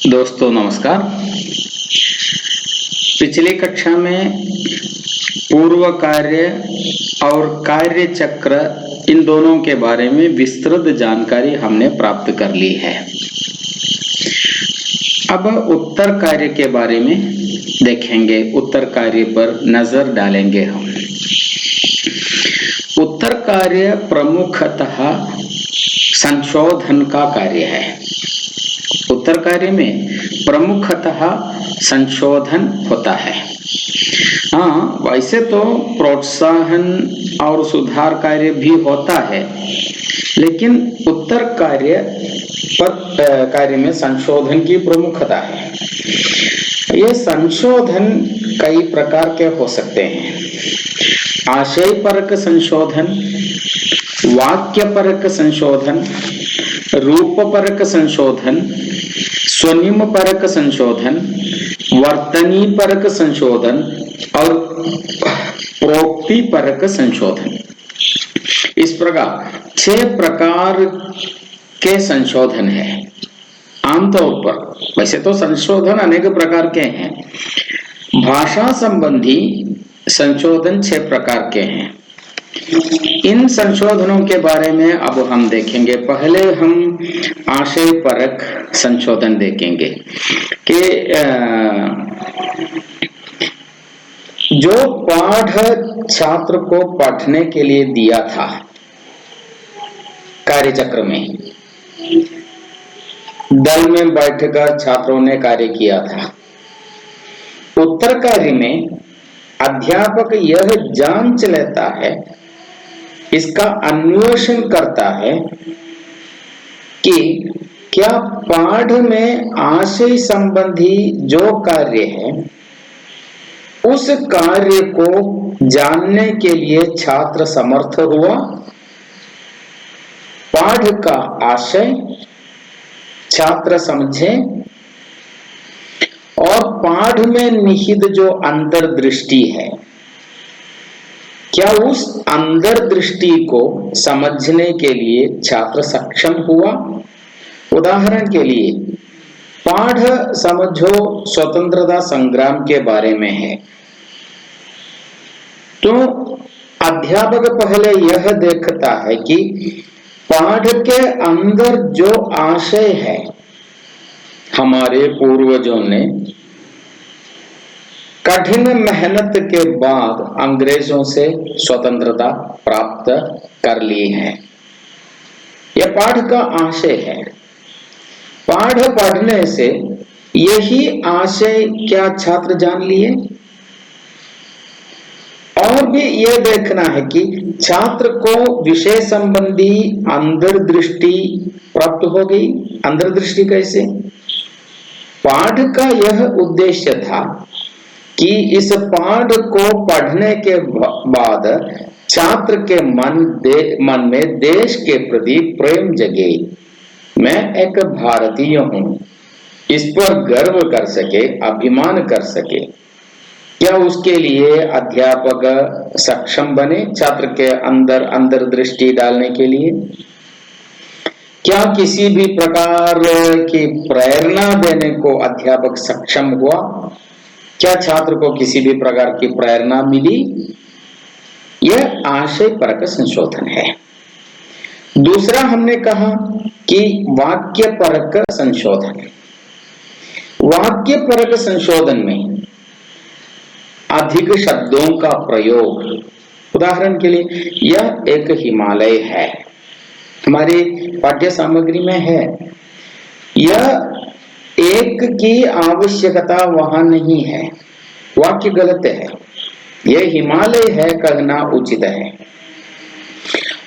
दोस्तों नमस्कार। पिछली कक्षा में पूर्व कार्य और कार्य चक्र इन दोनों के बारे में विस्तृत जानकारी हमने प्राप्त कर ली है। अब उत्तर कार्य के बारे में देखेंगे, उत्तर कार्य पर नजर डालेंगे हम। उत्तर कार्य प्रमुखतः संशोधन का कार्य है। उत्तर कार्य में प्रमुखतः संशोधन होता है। हाँ, वैसे तो प्रोत्साहन और सुधार कार्य भी होता है, लेकिन उत्तर कार्य में संशोधन की प्रमुखता है। ये संशोधन कई प्रकार के हो सकते हैं। आशयपरक संशोधन, वाक्यपरक संशोधन, रूपपरक संशोधन, स्वनिमपरक संशोधन, वर्तनीपरक संशोधन और प्रोक्तिपरक संशोधन। इस प्रकार 6 प्रकार के संशोधन है आमतौर पर। वैसे तो संशोधन अनेक प्रकार के हैं। भाषा संबंधी संशोधन 6 प्रकार के हैं। इन संशोधनों के बारे में अब हम देखेंगे। पहले हम आशय परक संशोधन देखेंगे कि जो पाठ छात्र को पढ़ने के लिए दिया था कार्यचक्र में, दल में बैठकर छात्रों ने कार्य किया था। उत्तर कार्य में अध्यापक यह जांच लेता है, इसका अन्वेषण करता है कि क्या पाठ में आशय संबंधी जो कार्य है, उस कार्य को जानने के लिए छात्र समर्थ हुआ। पाठ का आशय छात्र समझे और पाठ में निहित जो अंतर्दृष्टि है, क्या उस अंतर्दृष्टि को समझने के लिए छात्र सक्षम हुआ। उदाहरण के लिए, पाठ समझो स्वतंत्रता संग्राम के बारे में है, तो अध्यापक पहले यह देखता है कि पाठ के अंदर जो आशय है, हमारे पूर्वजों ने कठिन मेहनत के बाद अंग्रेजों से स्वतंत्रता प्राप्त कर ली है, यह पाठ का आशय है। पाठ पढ़ने से यही आशय क्या छात्र जान लिए। और भी यह देखना है कि छात्र को विषय संबंधी अंतर्दृष्टि प्राप्त हो गई। अंतर्दृष्टि कैसे? पाठ का यह उद्देश्य था कि इस पाठ को पढ़ने के बाद छात्र के मन में देश के प्रति प्रेम जगे। मैं एक भारतीय हूं, इस पर गर्व कर सके, अभिमान कर सके। क्या उसके लिए अध्यापक सक्षम बने छात्र के अंदर अंतर्दृष्टि डालने के लिए? क्या किसी भी प्रकार की प्रेरणा देने को अध्यापक सक्षम हुआ? क्या छात्र को किसी भी प्रकार की प्रेरणा मिली? यह आशय परक संशोधन है। दूसरा हमने कहा कि वाक्य परक संशोधन। वाक्य परक संशोधन में अधिक शब्दों का प्रयोग। उदाहरण के लिए, यह एक हिमालय है, हमारी पाठ्य सामग्री में है। यह एक की आवश्यकता वहां नहीं है, वाक्य गलत है। यह हिमालय है कहना उचित है।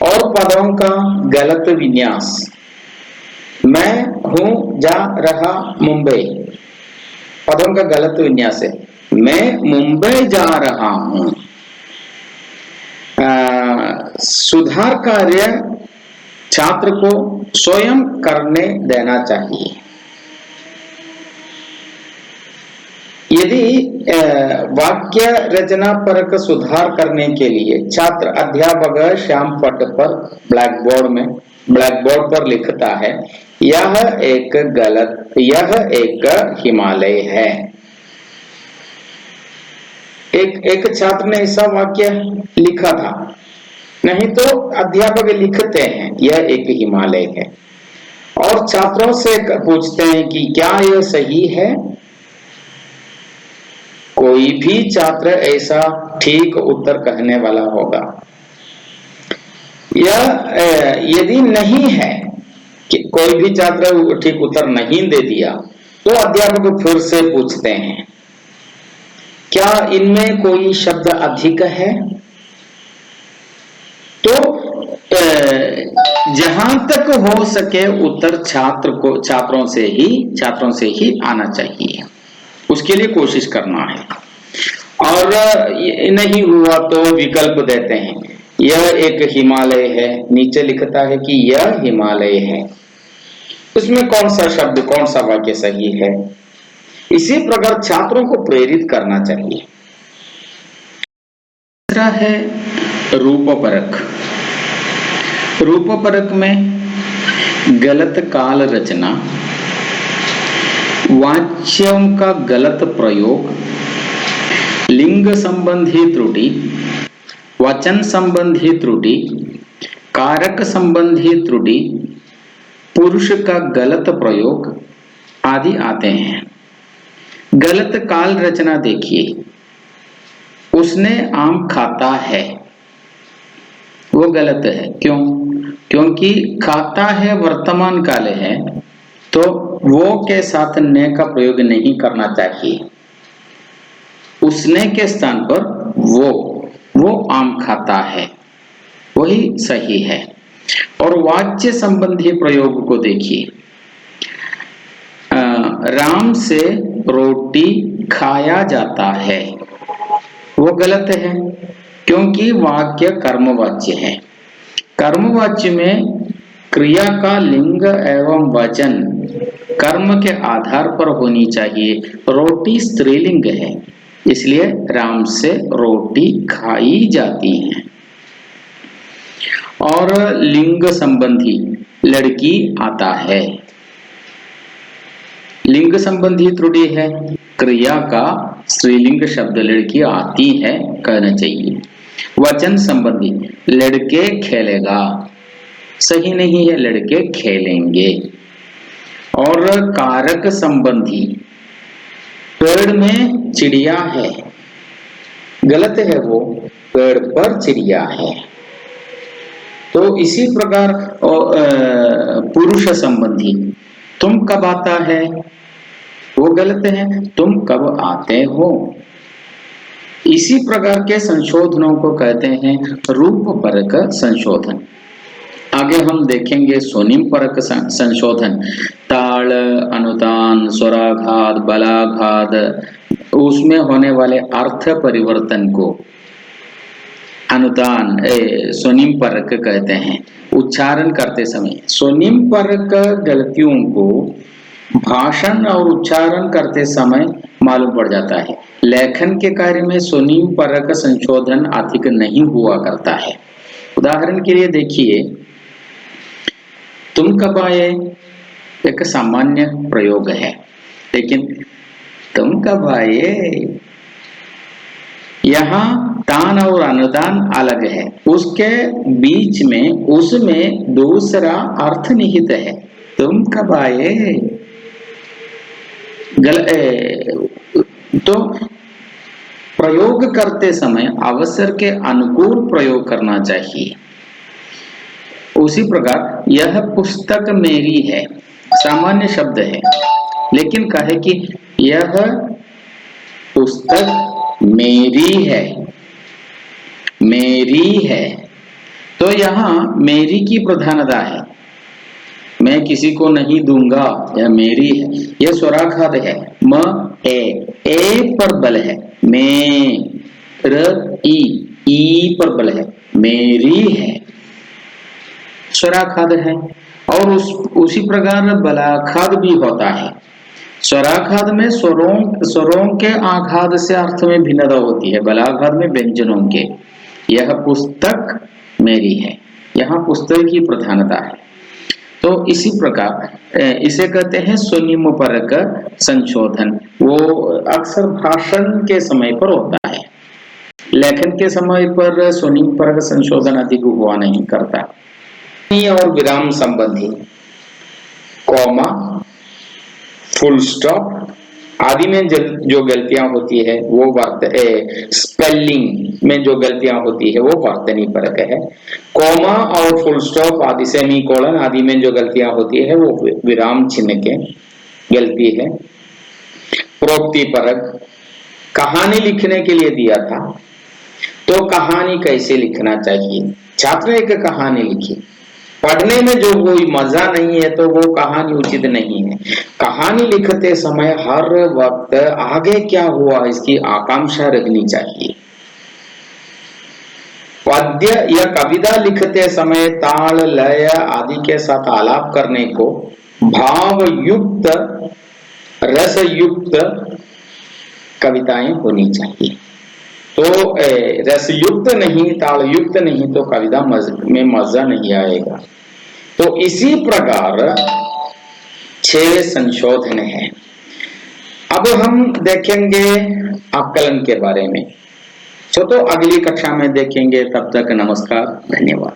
और पदों का गलत विन्यास। मैं हूं जा रहा मुंबई, पदों का गलत विन्यास है। मैं मुंबई जा रहा हूं। सुधार कार्य छात्र को स्वयं करने देना चाहिए। यदि वाक्य रचना परक सुधार करने के लिए छात्र अध्यापक श्याम पट पर ब्लैक बोर्ड पर लिखता है यह एक हिमालय है। एक छात्र ने ऐसा वाक्य लिखा था, नहीं तो अध्यापक लिखते हैं यह एक हिमालय है, और छात्रों से पूछते हैं कि क्या यह सही है। कोई भी छात्र ऐसा ठीक उत्तर कहने वाला होगा। यह यदि नहीं है कि कोई भी छात्र ठीक उत्तर नहीं दे दिया, तो अध्यापक फिर से पूछते हैं क्या इनमें कोई शब्द अधिक है। तो जहां तक हो सके उत्तर छात्रों से ही आना चाहिए, उसके लिए कोशिश करना है। और नहीं हुआ तो विकल्प देते हैं, यह एक हिमालय है, नीचे लिखता है कि यह हिमालय है, उसमें कौन सा शब्द कौन सा वाक्य सही है। इसी प्रकार छात्रों को प्रेरित करना चाहिए। दूसरा है रूपपरक। रूपपरक में गलत काल रचना, वाच्यों का गलत प्रयोग, लिंग संबंधी त्रुटि, वचन संबंधी त्रुटि, कारक संबंधी त्रुटि, पुरुष का गलत प्रयोग आदि आते हैं। गलत काल रचना देखिए, उसने आम खाता है, वो गलत है। क्यों? क्योंकि खाता है वर्तमान काल है, तो वो के साथ ने का प्रयोग नहीं करना चाहिए। उसने के स्थान पर वो आम खाता है, वही सही है। और वाच्य संबंधी प्रयोग को देखिए, राम से रोटी खाया जाता है, वो गलत है, क्योंकि वाक्य कर्मवाच्य है। कर्मवाच्य में क्रिया का लिंग एवं वचन कर्म के आधार पर होनी चाहिए। रोटी स्त्रीलिंग है, इसलिए राम से रोटी खाई जाती है। और लिंग संबंधी लड़की आता है, लिंग संबंधी त्रुटि है, क्रिया का स्त्रीलिंग शब्द लड़की आती है कहना चाहिए। वचन संबंधी लड़के खेलेगा, सही नहीं है, लड़के खेलेंगे। और कारक संबंधी पेड़ में चिड़िया है, गलत है, वो पेड़ पर चिड़िया है। तो इसी प्रकार पुरुष संबंधी तुम कब आता है, वो गलत है, तुम कब आते हो। इसी प्रकार के संशोधनों को कहते हैं रूपपरक संशोधन। आगे हम देखेंगे स्वनिम परक संशोधन। ताल, अनुतान, स्वराघात, बलाघात, उसमें होने वाले अर्थ परिवर्तन को अनुतान स्वनिम परक कहते हैं। उच्चारण करते समय स्वनिम परक गलतियों को भाषण और उच्चारण करते समय मालूम पड़ जाता है। लेखन के कार्य में स्वनिम परक संशोधन अधिक नहीं हुआ करता है। उदाहरण के लिए देखिए, तुम कब आए एक सामान्य प्रयोग है, लेकिन तुम कब आए यहाँ तान और अनुदान अलग है, उसके बीच में उसमें दूसरा अर्थ निहित है। तुम कब आए तो प्रयोग करते समय अवसर के अनुकूल प्रयोग करना चाहिए। उसी प्रकार यह पुस्तक मेरी है, सामान्य शब्द है, लेकिन कहे कि यह पुस्तक मेरी है, मेरी है, तो यहाँ मेरी की प्रधानता है, मैं किसी को नहीं दूंगा, यह मेरी है। यह स्वराघात है, म ए पर बल है, मैं र ई पर बल है, मेरी है, स्वराघात है। और उसी प्रकार बलाघात भी होता है। स्वराघात में स्वरों के आघात से अर्थ में भिन्नता होती है, बलाघात में व्यंजनों के। यह पुस्तक मेरी है, यहाँ पुस्तक की प्रधानता है। तो इसी प्रकार इसे कहते हैं स्वनिम परक संशोधन। वो अक्सर भाषण के समय पर होता है, लेखन के समय पर स्वनिम परक संशोधन अधिक हुआ नहीं करता। और विराम संबंधी कॉमा, फुल स्टॉप आदि में जो गलतियां होती है वो स्पेलिंग में जो गलतियां होती है वो वर्तनी परक है। कॉमा और फुल स्टॉप आदि सेमीकोलन आदि में जो गलतियां होती है वो विराम चिन्ह के गलती है। प्रोक्ति परक, कहानी लिखने के लिए दिया था तो कहानी कैसे लिखना चाहिए। छात्र एक कहानी लिखी, पढ़ने में जो कोई मजा नहीं है तो वो कहानी उचित नहीं है। कहानी लिखते समय हर वक्त आगे क्या हुआ इसकी आकांक्षा रखनी चाहिए। पद्य या कविता लिखते समय ताल लय आदि के साथ आलाप करने को भाव युक्त रस युक्त कविताएं होनी चाहिए। तो रस युक्त नहीं, ताल युक्त नहीं तो कविता में मजा नहीं आएगा। तो इसी प्रकार 6 संशोधन है। अब हम देखेंगे आकलन के बारे में। तो अगली कक्षा में देखेंगे। तब तक नमस्कार, धन्यवाद।